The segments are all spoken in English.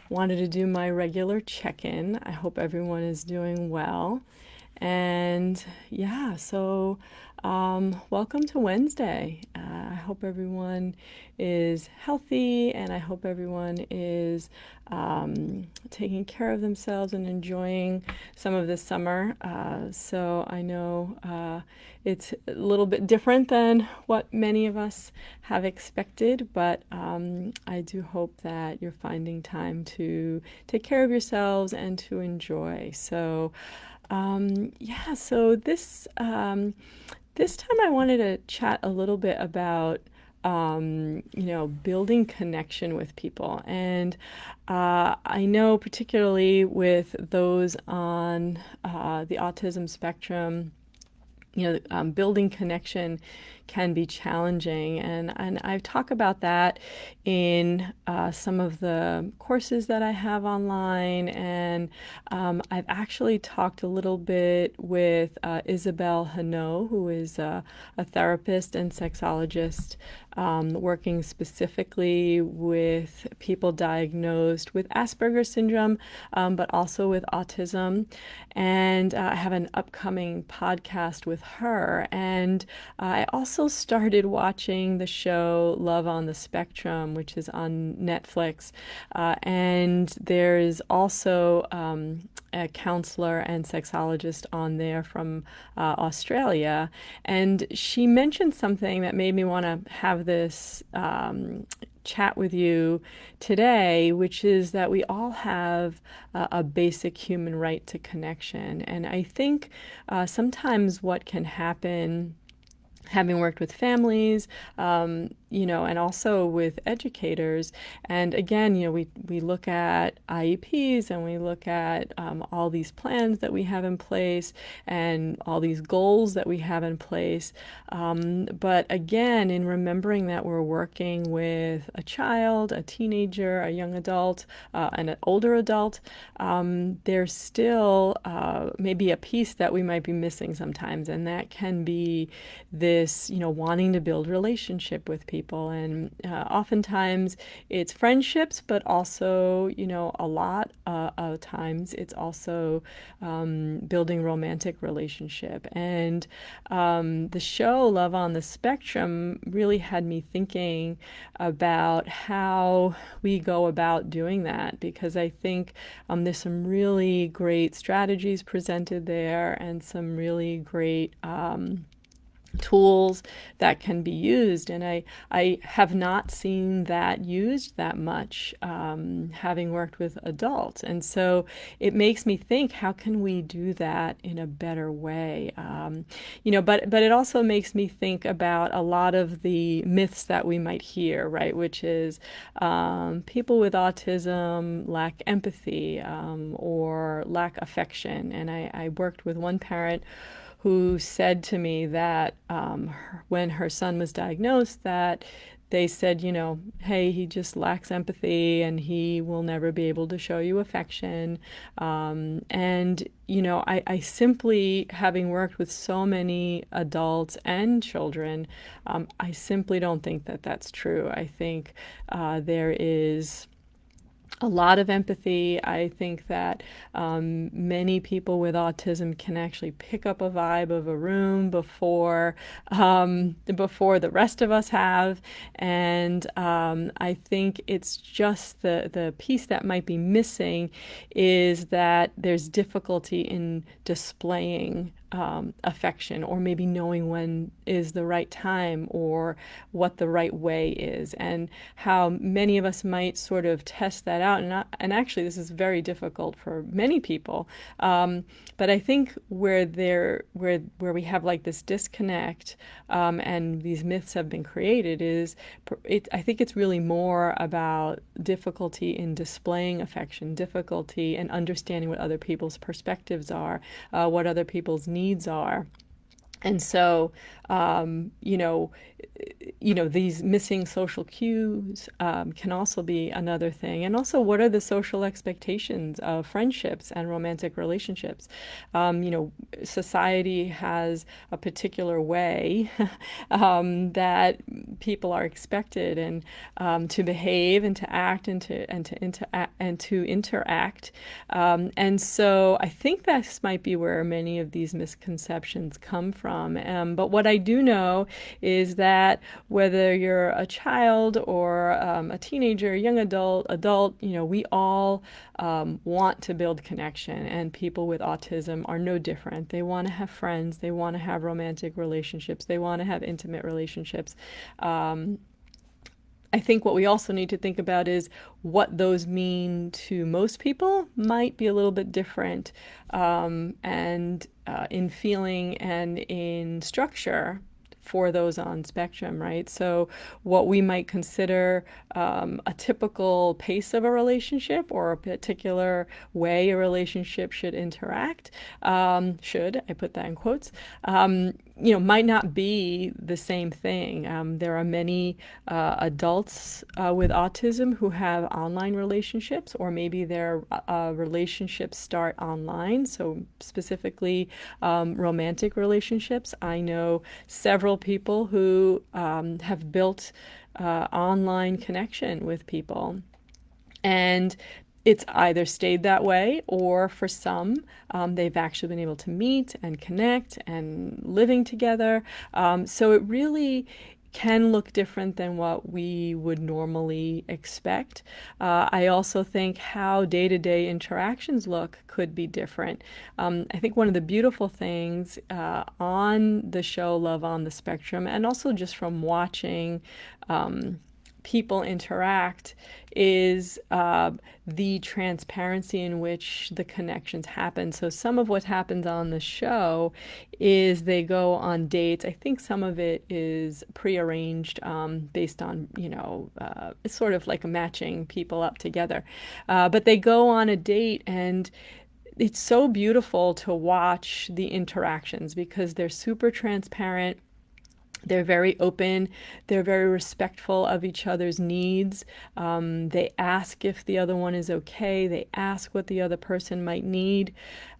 wanted to do my regular check-in. I hope everyone is doing well. And yeah, so welcome to Wednesday. I hope everyone is healthy and I hope everyone is taking care of themselves and enjoying some of this summer. So I know it's a little bit different than what many of us have expected, but I do hope that you're finding time to take care of yourselves and to enjoy. So so this time I wanted to chat a little bit about building connection with people. And I know particularly with those on the autism spectrum, building connection can be challenging. And I talk about that in some of the courses that I have online. And I've actually talked a little bit with Isabel Hano, who is a therapist and sexologist working specifically with people diagnosed with Asperger's syndrome, but also with autism. And I have an upcoming podcast with her. And I also started watching the show Love on the Spectrum, which is on Netflix. And there's also a counselor and sexologist on there from Australia. And she mentioned something that made me want to have this chat with you today, which is that we all have a basic human right to connection. And I think sometimes what can happen, having worked with families, and also with educators. And again, we look at IEPs and we look at all these plans that we have in place and all these goals that we have in place. But again, in remembering that we're working with a child, a teenager, a young adult, and an older adult, there's still maybe a piece that we might be missing sometimes. And that can be this, wanting to build relationship with people. And oftentimes it's friendships, but also, a lot of times it's also building romantic relationship. And the show Love on the Spectrum really had me thinking about how we go about doing that, because I think there's some really great strategies presented there and some really great tools that can be used. And I have not seen that used that much, having worked with adults. And so it makes me think, how can we do that in a better way? But it also makes me think about a lot of the myths that we might hear, right? Which is people with autism lack empathy or lack affection. And I worked with one parent who said to me that when her son was diagnosed, that they said, hey, he just lacks empathy and he will never be able to show you affection. I simply, having worked with so many adults and children, I simply don't think that that's true. I think there is a lot of empathy. I think that many people with autism can actually pick up a vibe of a room before the rest of us have. And I think it's just the piece that might be missing is that there's difficulty in displaying affection, or maybe knowing when is the right time or what the right way is, and how many of us might sort of test that out. And actually, this is very difficult for many people. But I think where we have like this disconnect, and these myths have been created, I think it's really more about difficulty in displaying affection, difficulty in understanding what other people's perspectives are, what other people's needs are. And so, these missing social cues can also be another thing. And also, what are the social expectations of friendships and romantic relationships? Society has a particular way that people are expected and to behave and to act and to interact. And so I think this might be where many of these misconceptions come from. But what I do know is that whether you're a child or a teenager, young adult, we all want to build connection, and people with autism are no different. They want to have friends, they want to have romantic relationships, they want to have intimate relationships. I think what we also need to think about is what those mean to most people might be a little bit different, and in feeling and in structure for those on spectrum, right? So what we might consider a typical pace of a relationship or a particular way a relationship should interact, should, I put that in quotes, might not be the same thing. There are many adults with autism who have online relationships, or maybe their relationships start online, so specifically romantic relationships. I know several people who have built online connection with people, and it's either stayed that way, or for some, they've actually been able to meet and connect and living together. So it really can look different than what we would normally expect. I also think how day-to-day interactions look could be different. I think one of the beautiful things on the show Love on the Spectrum, and also just from watching people interact, is the transparency in which the connections happen. So some of what happens on the show is they go on dates. I think some of it is prearranged based on, it's sort of like matching people up together. But they go on a date, and it's so beautiful to watch the interactions because they're super transparent. They're very open. They're very respectful of each other's needs. They ask if the other one is okay. They ask what the other person might need.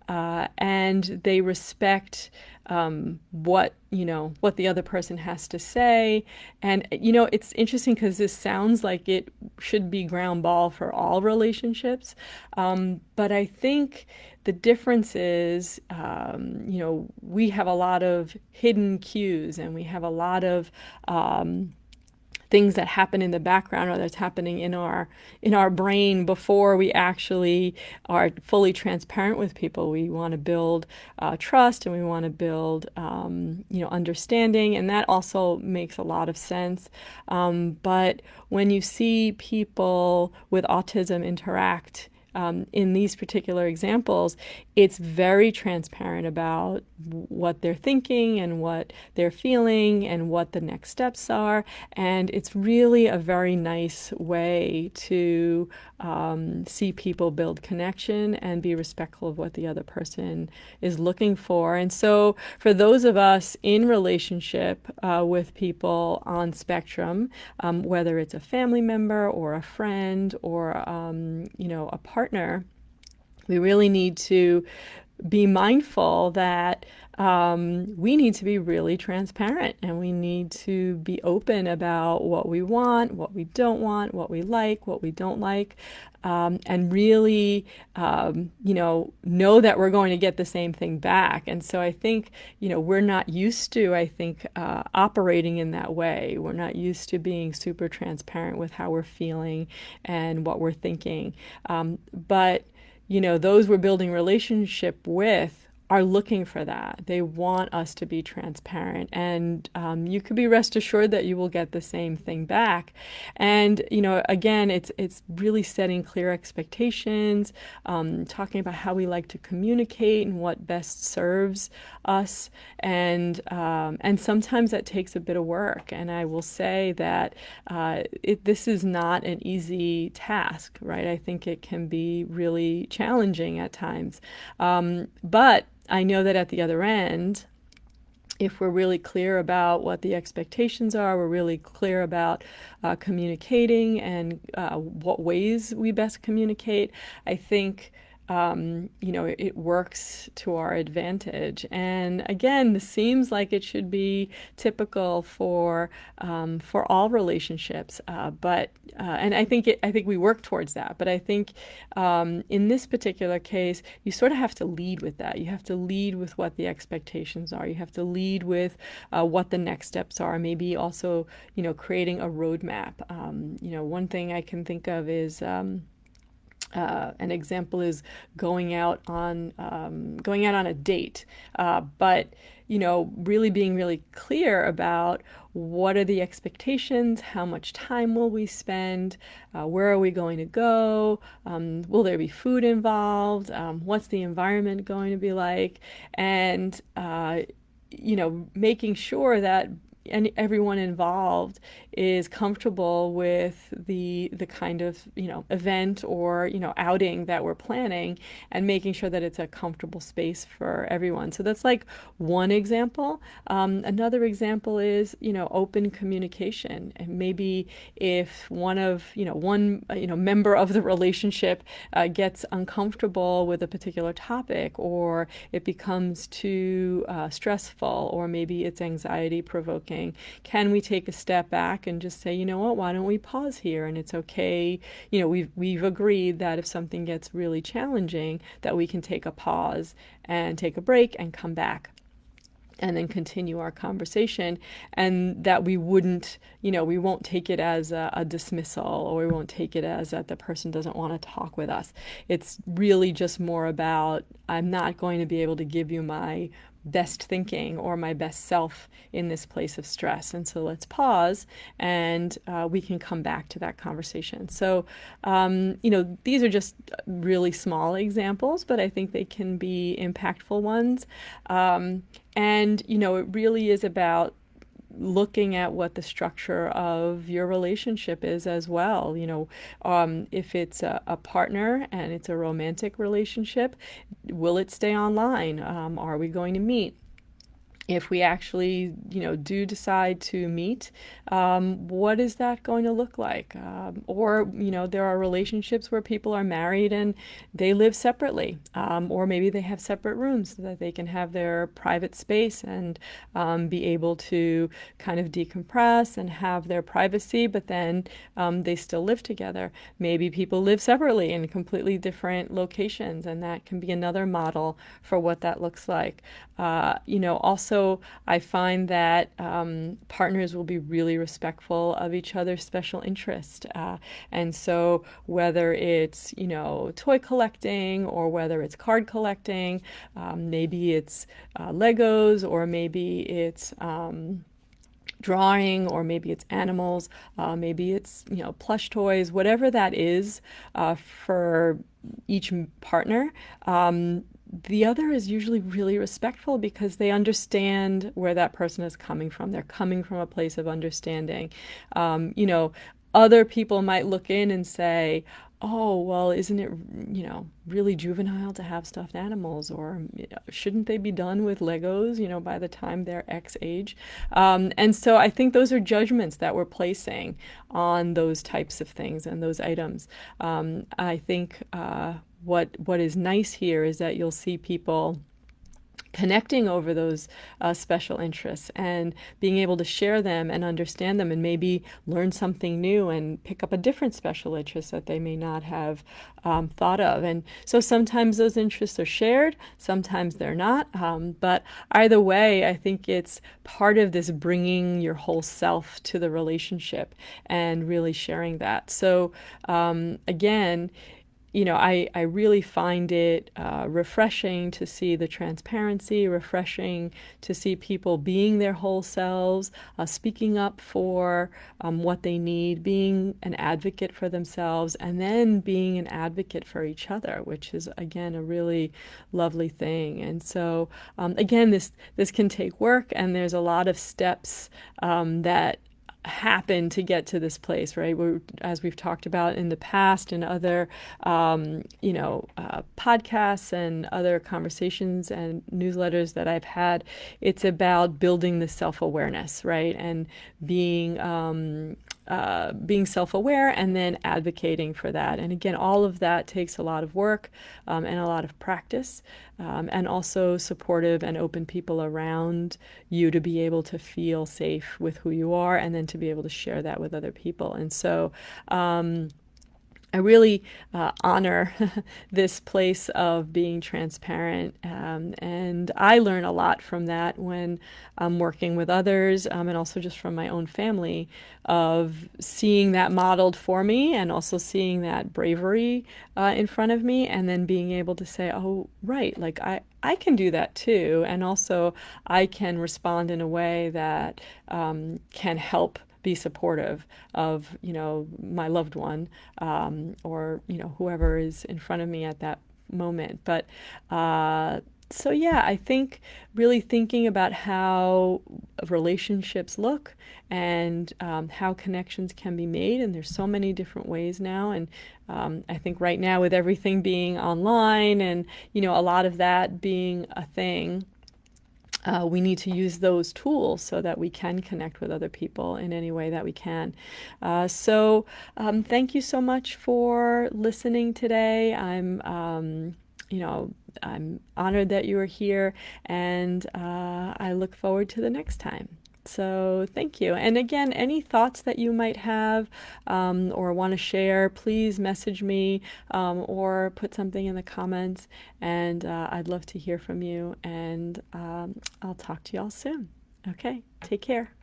And they respect what the other person has to say. And it's interesting because this sounds like it should be ground ball for all relationships, but I think the difference is, we have a lot of hidden cues, and we have a lot of things that happen in the background, or that's happening in our brain before we actually are fully transparent with people. We want to build trust, and we want to build understanding, and that also makes a lot of sense. But when you see people with autism interact in these particular examples, it's very transparent about what they're thinking and what they're feeling and what the next steps are. And it's really a very nice way to see people build connection and be respectful of what the other person is looking for. And so for those of us in relationship with people on spectrum, whether it's a family member or a friend or a partner, we really need to be mindful that we need to be really transparent, and we need to be open about what we want, what we don't want, what we like, what we don't like, and really, know that we're going to get the same thing back. And so I think, we're not used to, operating in that way. We're not used to being super transparent with how we're feeling and what we're thinking. But those we're building relationship with are looking for that. They want us to be transparent, and you could be rest assured that you will get the same thing back. And again, it's really setting clear expectations, talking about how we like to communicate and what best serves us, and sometimes that takes a bit of work. And I will say that this is not an easy task, right? I think it can be really challenging at times, but I know that at the other end, if we're really clear about what the expectations are, we're really clear about communicating and what ways we best communicate, I think it works to our advantage. And again, this seems like it should be typical for all relationships. And I think we work towards that. But I think in this particular case, you sort of have to lead with that. You have to lead with what the expectations are. You have to lead with what the next steps are. Maybe also, creating a roadmap. One thing I can think of is. An example is going out on a date, but really being really clear about what are the expectations, how much time will we spend, where are we going to go, will there be food involved, what's the environment going to be like, and making sure that everyone involved is comfortable with the kind of event or outing that we're planning, and making sure that it's a comfortable space for everyone. So that's like one example. Another example is open communication, and maybe if one member of the relationship gets uncomfortable with a particular topic, or it becomes too stressful, or maybe it's anxiety provoking, can we take a step back and just say, what, why don't we pause here? And it's okay. We've agreed that if something gets really challenging, that we can take a pause and take a break and come back and then continue our conversation, and that we won't take it as a dismissal, or we won't take it as that the person doesn't want to talk with us. It's really just more about, I'm not going to be able to give you my best thinking or my best self in this place of stress. And so let's pause, and we can come back to that conversation. So, these are just really small examples, but I think they can be impactful ones. And it really is about looking at what the structure of your relationship is as well. If it's a partner and it's a romantic relationship, will it stay online? Are we going to meet? If we actually, do decide to meet, what is that going to look like? Or, there are relationships where people are married and they live separately, or maybe they have separate rooms so that they can have their private space and be able to kind of decompress and have their privacy, but then they still live together. Maybe people live separately in completely different locations, and that can be another model for what that looks like. Also, I find that partners will be really respectful of each other's special interest. And so whether it's, toy collecting, or whether it's card collecting, maybe it's Legos, or maybe it's drawing, or maybe it's animals, maybe it's plush toys, whatever that is for each partner. The other is usually really respectful because they understand where that person is coming from. They're coming from a place of understanding. Other people might look in and say, oh, well, isn't it, really juvenile to have stuffed animals? Or shouldn't they be done with Legos, by the time they're X age? And so I think those are judgments that we're placing on those types of things and those items. I think what is nice here is that you'll see people connecting over those special interests and being able to share them and understand them, and maybe learn something new and pick up a different special interest that they may not have thought of. And so sometimes those interests are shared, sometimes they're not. But either way, I think it's part of this bringing your whole self to the relationship and really sharing that. So again, I really find it refreshing to see the transparency, refreshing to see people being their whole selves, speaking up for what they need, being an advocate for themselves, and then being an advocate for each other, which is, again, a really lovely thing. And so, again, this can take work, and there's a lot of steps that happen to get to this place, right? As we've talked about in the past and other, podcasts and other conversations and newsletters that I've had, it's about building the self-awareness, right? And being being self-aware and then advocating for that. And again, all of that takes a lot of work and a lot of practice, and also supportive and open people around you to be able to feel safe with who you are and then to be able to share that with other people. And so I really honor this place of being transparent, and I learn a lot from that when I'm working with others, and also just from my own family, of seeing that modeled for me and also seeing that bravery in front of me, and then being able to say, oh, right, like I can do that too, and also I can respond in a way that can help be supportive of, my loved one, or, whoever is in front of me at that moment. But so yeah, I think really thinking about how relationships look and how connections can be made, and there's so many different ways now. And I think right now with everything being online and a lot of that being a thing, we need to use those tools so that we can connect with other people in any way that we can. So thank you so much for listening today. I'm honored that you are here, and I look forward to the next time. So thank you. And again, any thoughts that you might have or want to share, please message me or put something in the comments, and I'd love to hear from you. And I'll talk to you all soon. Okay, take care.